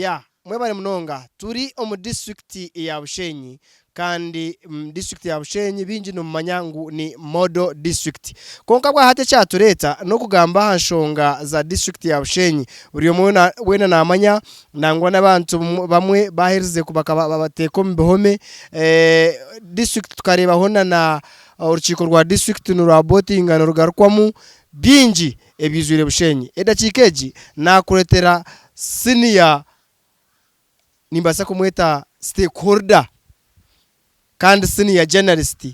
ya mwebare munonga turi omu district ya Bushenyi kandi district ya Bushenyi bingi no manyangu ni model district konka bwa hate cyatureta no kugamba hanshonga za district ya Bushenyi buri mwe wena namanya nangwa n'abantu bamwe baherize kubaka babateko mbihome district tukareba hona na urukiko rwa district n'urabotinga n'urugarukwamu bingi ebizwire Bushenyi edakikeji nakuretera senior nimbasa kumweta stakeholder kandi senior journalist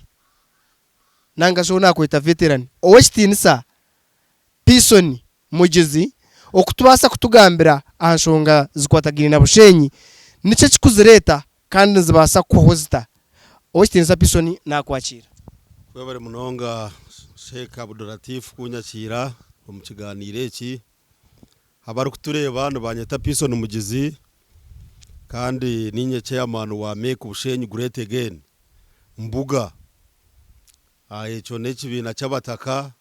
nanga shona kweta veteran owestinisa Pearson Mugizi okutubasa kutugambira ahanshonga zikwatagirina na Bushenyi nice kikuzireta kandi zibasa kuhozita owestinisa Pearson nakwakira kwebare munonga Sheikh Abdulatif kunyakira mu kiganiro iki abari kutureba banyeta Pearson Mugizi kandi ninye chairman wa Make Bushenyi Great Again mbuga echo nekibina cyabataka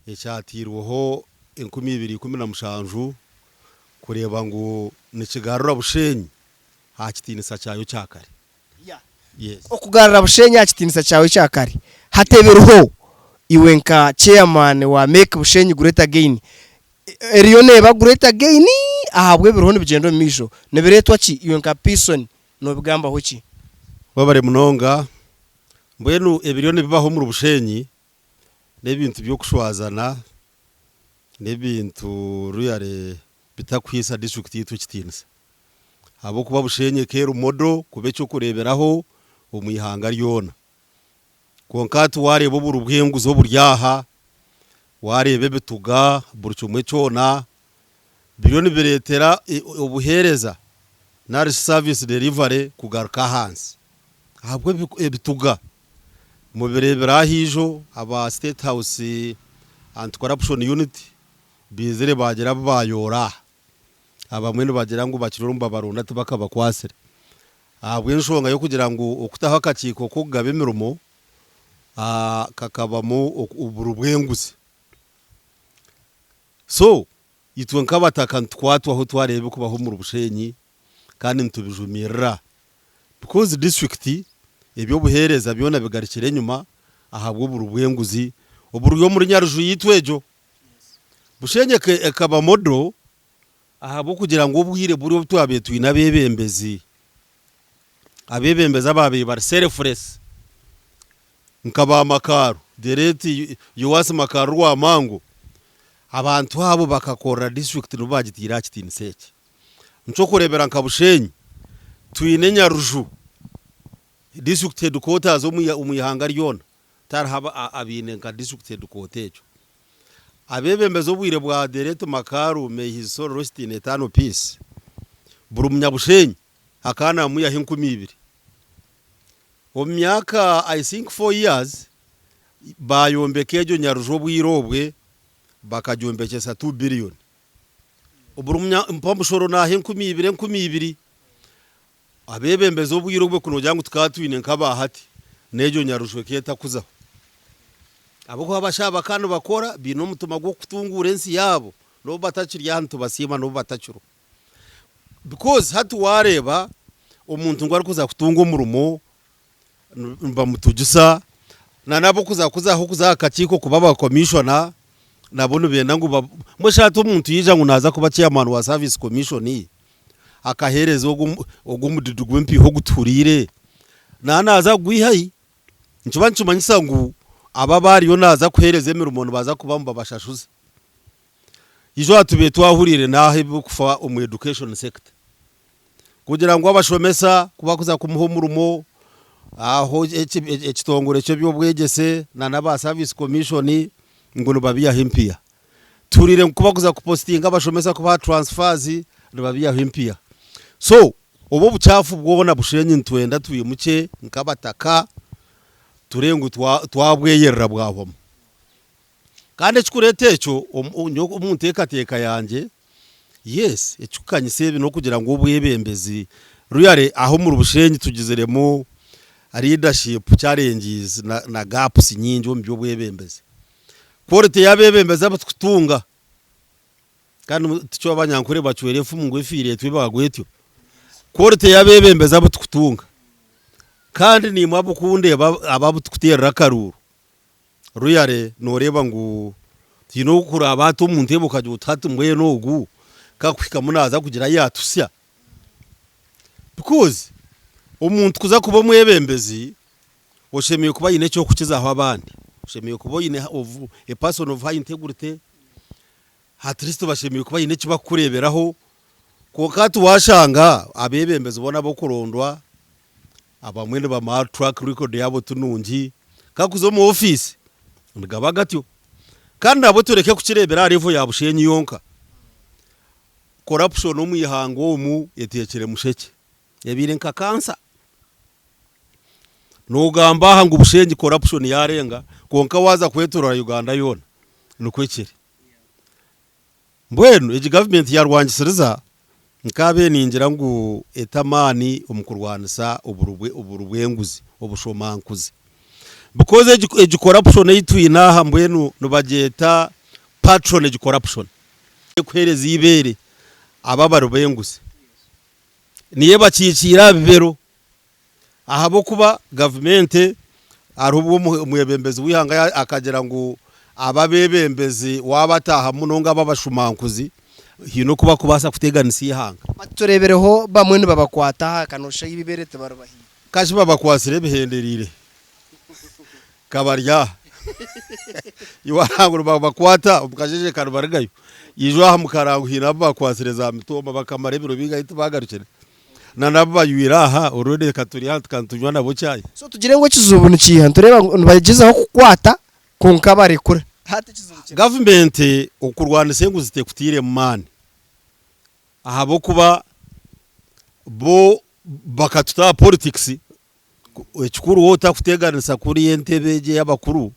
ecyatirwaho 2017 kureba ngo nikigarura Bushenyi hakitinisa cyayo cyakare yes okugarura Bushenyi hakitinisa cyayo cyakare hateberuho iwenka chairman wa Make Bushenyi Great Again eriyo neba Great Again ahabwe biruho bigendo misho neberetwa ki iwenka Pearson no bigamba hoki babare munonga mbwenu ebiryo bibaho mu Bushenyi nebintu byo kushwazana nebintu ruyare bitakwisa district yitu kitinisa abo kuba Bushenyi kero modo kubecyo kureberaho umuyihanga ryona konkatu warebo burubwenguzo buryaha warebe bituga burcumwe cyona bironi biretera ubuhereza na service delivery kugaruka hansi ahabwe bituga mu birebera hijo aba State House Anti Corruption Unit bizere bagera bayora abamwe bagira ngo bakirurumba barunda tubakaba kwasere ahabwe nshonga yo kugira ngo okutaha kaciko kugabe mirumo kakabamo uburubwenguzi so itwe nkabataka twatu aho twarebe kubaho mu Bushenyi kandi ntubijumira because district ebyo buhereza byona bigarikire nyuma ahabwo burubwenguzi uburyo muri Nyaruju yitwejo Bushenyi ekaba modo ahabo kugira ngo ubwire buri twabe twina bebembezi abebembeza babe bar selfless nkaba makaru dereti yuwasi makaru wa mango abantu habo bakakora district nubagitira kitiniseke nco kurebera nka Bushenyi twine Nyaruju district headquarters umuyihanga ryona tarahaba abine nka district headquarters abebembezo bwire bwa dereti makaru may his soul rest in eternal peace buri Bushenyi akana muyahe 12 omyaka I think 4 years bayombekejo Nyaruju bwirobwe bakajombekesa 2 billion uburumya mpambushoro nahe 12 abebembezo bwirobwe kunojyangu tukatwine nkabahati nejo Nyaruju keta kuzaho abo ko abashaba kandi bakora bino mutuma gwo kutungura ensi yabo no batachiri yantu basima no batachiro because hatu wareba umuntu ngo ari kuza kutunga umurumo mbamutujisa na nabo kuzaho kuzakakiko kubaba commissioner nabone benda ngo mushato umuntu yija ngo naza kuba chairman wa service commission akahereza ogumudidugu mpi ho guturire naza gwihayi ncuba ncumanyisa ngo aba bari yo naza kuhereza emirumo baza kuba mbabashashuze ijo atube twahurire nahe kufa umu education sector kugira ngo abashomesa kuba kuza kumuhumurumo aho ekitongore cyo byobwegese na naba service commission ngo nubabiya himpia turire kuba kuza kupostinga abashomesa kuba transfers nubabiya himpia so ubo bucafu bwobona Bushenyi ntwenda tuyimuke nkabataka turengu twabweyerra bwabo kandi kikuretecho umuntu ekateka yanje yes ecukanye sebe no kugira ngo ubwebembezi ruyare aho mu Bushenyi tugizeremo leadership challenges na gaps nyingi mu byo bwebembezi quality yabebembeza batkutunga kandi tucyo abanyankore bacwerefu mu ngwefire twe bagwetyo korte yabebembeza butukutunga kandi ni mwabukunde ababutukutera karuru ruyare noreba ngo tino kura abatu umuntu ebukaje utatu mwe nogu kakwika munaza kugira yatusya because umuntu kuza kuba mwebembezi oshemiye kuba yine cyo kukizaho abandi oshemiye kuba yine a person of high integrity hatristo bashemiye kuba yine kiba kureberaho ko katu washanga abebembezi ubona bo kurondwa abamwene ba ma track record yabo tunungi kakuzo mu office ngaba gatyo kandi abo tureke kukirebera arivo yabushenyi yonka corruption umuyihango mu yetekere musheke yabire nka kansa nugamba hanga ubushenyi corruption yarenga konka waza kwetura Uganda yona nukwekere mbwenu egi government yarwangisiriza nkabe ningira ngo etamani umukurwanisa uburubwenguzi obushomankuzi because egi corruption yitwinaha mbwenu nubageta patronage corruption kwereza ibere ababarubenguzi niye bakikira bibero ahabo kuba government arubwo umuyebembezi wihanga akagera ngo ababebembezi wabataha munonga babashumankuzi hino kuba kubasa kuteganisi ihanga baturebereho bamwe babakwata kanosha yibiberete barubahi kashi babakwasire bihenderire kabarya iwarangu babakwata ukajeje karubaragayo yijwa mukarangu hina babakwasire za mitoma bakamarebero biga bagarukire na nabayuiraha urode katuri hant kantunywa nabo cyayi so tugire ngo kizubu nikiha tureba bagezaho kukwata konka barekura hata kizubu government ukurwana sengu zitekutire mani ahabo kuba bo bakatuta politics ekikuru wota kuteganisa kuri entebeje y'abakuru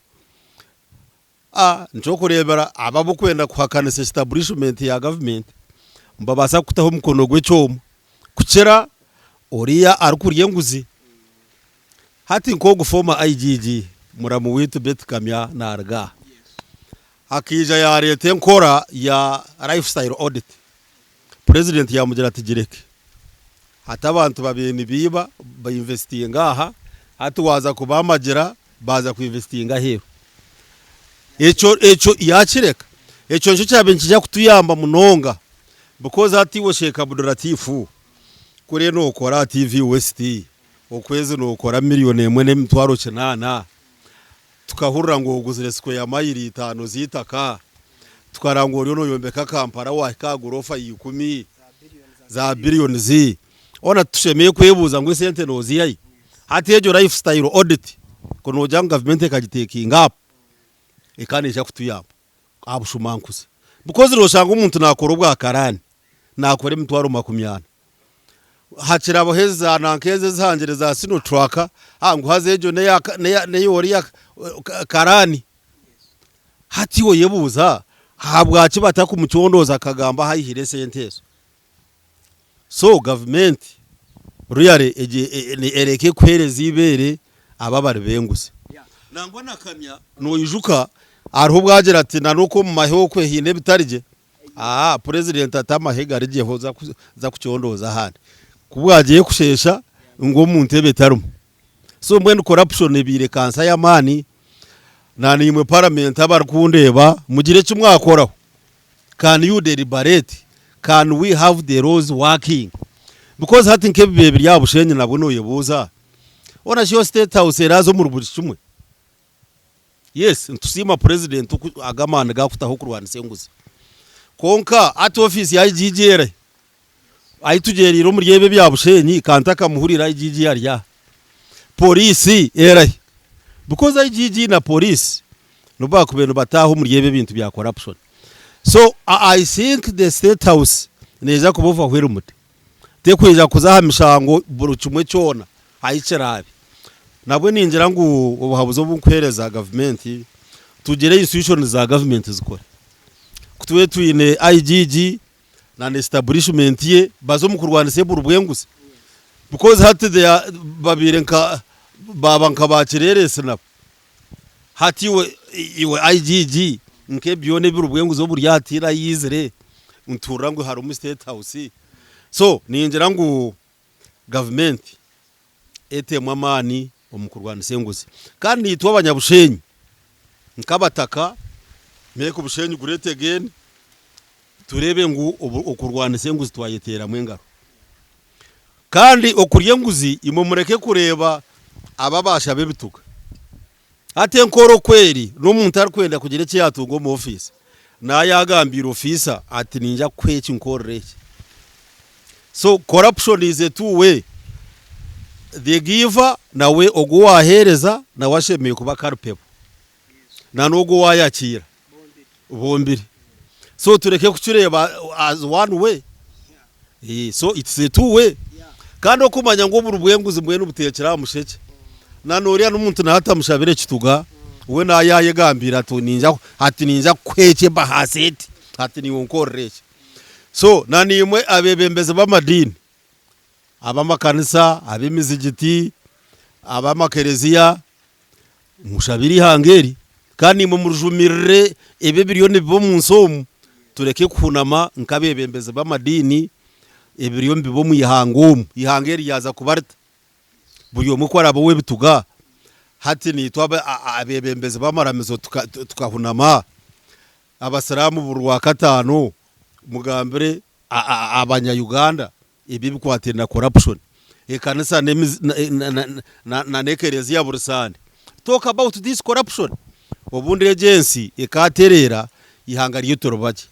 nco kurebera ababo kwenda kuhakanisa establishment ya government mbabasa kutaho mukono gw'ecyomo kuchera oriya arukuriye nguzi hati nko gufoma IGG muramu witu betkamya narga akija ya leta nkora ya lifestyle audit president yamugira ati gireke hata abantu babeni biba bainvestinga aha hati waza kubamagira baza kuinvestinga hero echo yakireka echo cyo cyabenjija kutuyamba munonga because hati wo sheka buduratifu kure no ukora TV West ukwezi no ukora miliyoni emwe n'emitwaro 9 tukahurira ngo uguzire siko ya mayiri 5 zitaka tukarangora no yombeka Kampala wa kagorofa 10 za billion zi ona tushemeye kwebuza ngo sente no ziyayi hati ejo lifestyle audit kono janga government kagitekinga up ikanisha kutuyamba abushumankuze because roshanga umuntu nakora ubwa karani nakore mitwaro 20 hakira boheza nankeze zangere za sino tracker hangu hazejo ne yori ya karani hati wo yebuza habwa kibata ku mucyondoza kagamba hayihire senteso so government ruyare ereke kwereza ibere ababari benguze nangwa nakamya no yijuka ariho bwagera ati nanuko mu maheho kwe hine bitarije president atamahega arigiye hoza za kucyondoza handi kubwagiye kushesha ngo mu ntebe tarumu so mbwene corruption ebire kansa ya mani nani imwe parliament abarkundeba mugire cyumwakoraho can you deliberate can we have the laws working because hati nkebe bibiri yabushenye nabo noyebuza ona sho state house erazo mu rubuci kimwe yes ntusima president agamana gakutaho kurwanise nguzi konka at office ya IGG ayitugerira muri yebe byabushenyi kantaka muhurira IGG yarya police erai because IGG na police nuba kubeno bataho muri yebe bintu bya corruption so I think the state house neza kubova hwerumuti te kweja kuzaha mishango burucumwe cyona ayicerabe nabwe ninjira ngo ubuhabuzo bukwereza government tugere institutions za government zikora kutuwe twine IGG na establishment ye bazo mukurwanise burubwenguze because hati they babire nka baba nka bakirerese nabo hati iwe IGG nke byone burubwenguze buri yatira yizere untura ngo hari state house so ninjira ngo government etemwa amani omukurwana senguzi kandi yitwa abanyabushenyi nkabataka meko bushenyi gurete again turebe ngo okurwana senguzi twayetera mwengaro kandi okurye nguzi imumureke kureba ababasha bebituka ate nkoro kweri n'umuntu arikwenda kugira iki yatungo mu office nayagambira officer ati ninja kweki nkoreke so corruption is a two way the giver nawe oguwahereza na washemeye kuba karpepo na nogo wayakira bombiri so tureke kucureba as one way so it's a two way kandi okumanya ngo burubwenguzi mbwe n'ubutekera musheke nanoriya n'umuntu nahata mushabire kituga we nayaye gambira to ninja ati ninja kweke bahaseti ati ni wonkoreke so nanimwe abebembeze b'amadini abamakanisa abemizigiti abamakereziya mushabiri hangeri kandi mu murujumirire ebe biliyoni bo munsomu tureke kunama nkabebembeze b'amadini ebiriyo mbibo mu ihangeri yaza kubarta buyo mukwara bo webituga hati ni twa abebembeze b'amaramezo tukahunama abasalamu burwa katano mugambere abanya Uganda ibi bikwatira corruption ekanisa na nekerezi ya burusani talk about this corruption obundi agency ekaterera ihangari yutorobaje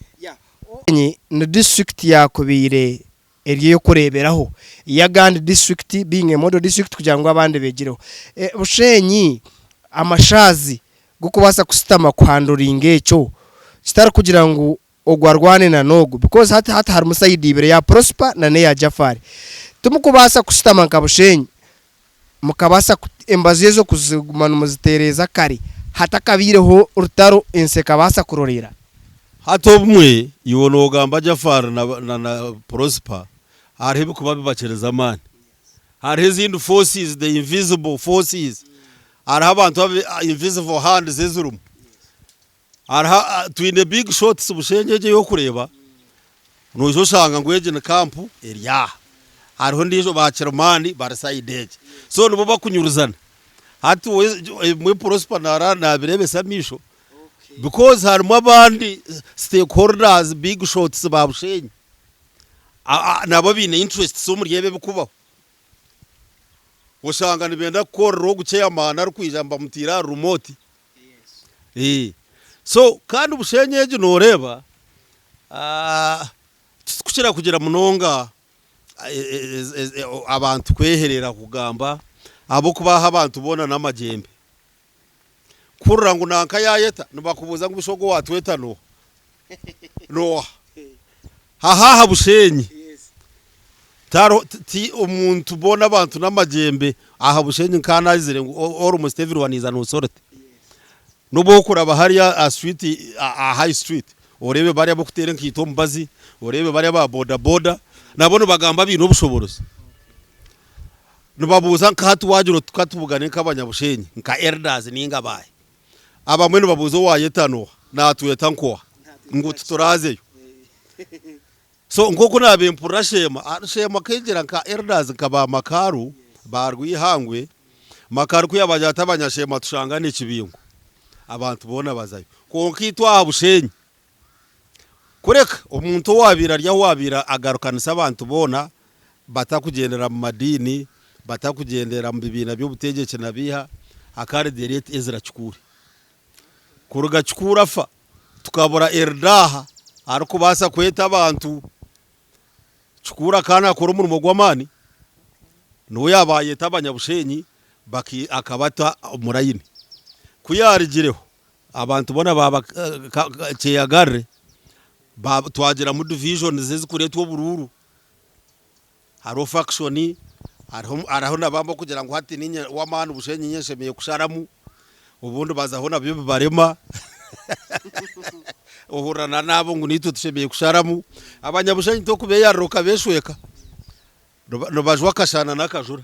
ni district yakubire eriyo kureberaho ya Gand district being a model district kugira ngo abandi begireho bushenyi amashazi gukubasa kusitama kwanduringa echo kitara kugira ngo ogwarwane na nogo because hata hari musayidi ibere ya Prosper na ne ya Jafari tumukubasa kusitama nkabushenyi mukabasa embaziye zo kuzigumana muzitereza kari hata kabireho urutaro inseka basa kurorera hato bumwe iwono gamba Jafari na Prosper hariho kuba bibacereza amani hariho izindi forces the invisible forces hariho abantu invisible hands zezurumu hariho twine big shots bushenyeje yo kureba nojo shanga ngweje na kampu area hariho ndijo baceromani barasaideje so nubo bakunyuruzana hati mwe Prosper na birebe samisho because harimo abandi stakeholders big shots babushenye nabo bine interest so muriyebe bikubaho ushanga nibenda korro guceyamana rukwijamba mutira remote so kandi ubushenyeje noreba kugira munonga abantu kweherera kugamba abo kubaha abantu bona namajembe kurra ngo nanka yayeta nubakubuza ngo bishogo watweta no haha bushenyi taro ti umuntu bona abantu namajembe aha bushenyi kanazire ngo almost everyone is an authority nubo kuraba hariya a street a high street orebe bari abo kutere nkito mbazi orebe bari aba boda nabone bagamba bintu obushoborozi nubabuza nkatu wajuro tukatubugane nk'abanyabushenyi nka elders ninga baye abamwe nubabuzo wayetano natuyeta nko ngo tuturazeyo so ngoko nabe mpura shema kegera nka elders nkaba makaru barwihangwe makaru kuyabajata abanyashema tushanga n'ikibingo abantu bona bazayo konkitwa bushenyi kureka umuntu wabira agarukanisa abantu bona batakugendera mu madini batakugendera mu bibina by'ubutegeke nabiha akare direct Ezra Chukuri kuruga Chukura fa tukabura erdaha ariko basa kweta abantu Chukura kana akora umurimo gw'amani no yabaye tabanyabushenyi baki akabata umurayini kuyarigireho abantu bona baba ceyagare twagira mu division zizikuretwa bururu haro faction araho nabamba kugira ngo hati ninye wamana ubushenyi nyeshemeye kusharamu ubundi bazaho nabyo barema uhurana nabo ngo nito tushemeye kusharamu abanyabushenyi to kube yaroka beshweka no bajwa kashana nakajura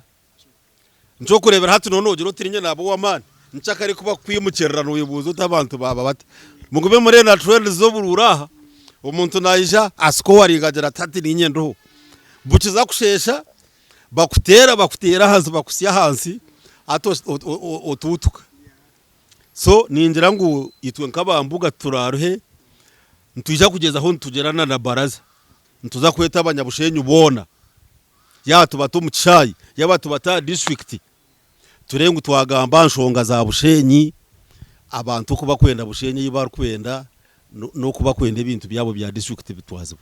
nco kurebera hati none ugiro tirinye nabo wamana nchakari kuba kwimukererano uyibuzo tabantu baba bati mugube muri na trend zo bururaha umuntu naija asiko waringagira tati ninyendo bukiza kushesha bakutera hansi bakusya hansi ato otutuka so ningira ngo itwe nk'abambuga turaruhe ntujya kugeza aho ntugerana na baraza ntuza kweta abanyabushenyi ubona ya tubato mu cyayi yaba tubata district turenga twagamba nshonga za bushenyi abantu kuba kwenda bushenyi yibar kwenda no kuba kwenda ibintu byabo bya district bitwaza.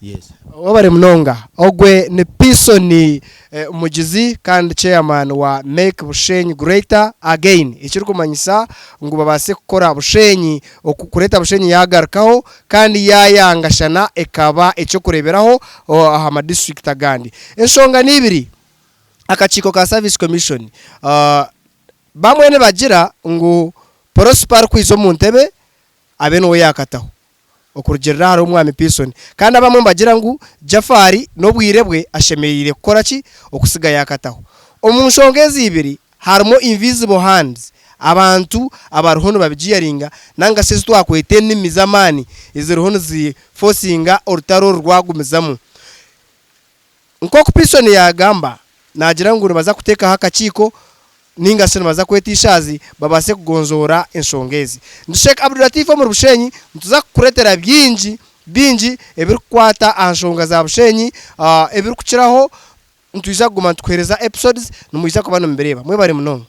Yes, wabare mnonga ogwe ni Peason umugizi kandi chairman wa Make Bushenyi Greater Again ikiri kumanyisa ngo babase gukora bushenyi okukureta bushenyi yagarkaho kandi yayangashana ekaba icyo kureberaho aha district agandi enshonga nibiri akachiko ka Service Commission bamwe ne bagira ngo Prosper kwizo mu ntebe abe no yakataho okurugera hari umwami Peason kandi abamwe bagira ngo Jafari no bwirebwe ashemerire gukora ki okusiga yakataho omunshongezi ibiri harimo invisible hands abantu abaruhono babigiyaringa nanga sese twakwete n'imizamani iziruhono zi forcinga orutaro rwagumizamu nko Peason yagamba nagira ngo baza kuteka hakachiko ninga sene baza kwetishazi babase kugonzora enshongezi Sheikh Abdul Latif mu Bushenyi ntuza kuretera binji ebirikwata anshonga za Bushenyi ebirikukiraho ntuza guma twereza episodes numuyiza kubana mbereba mwe bari muno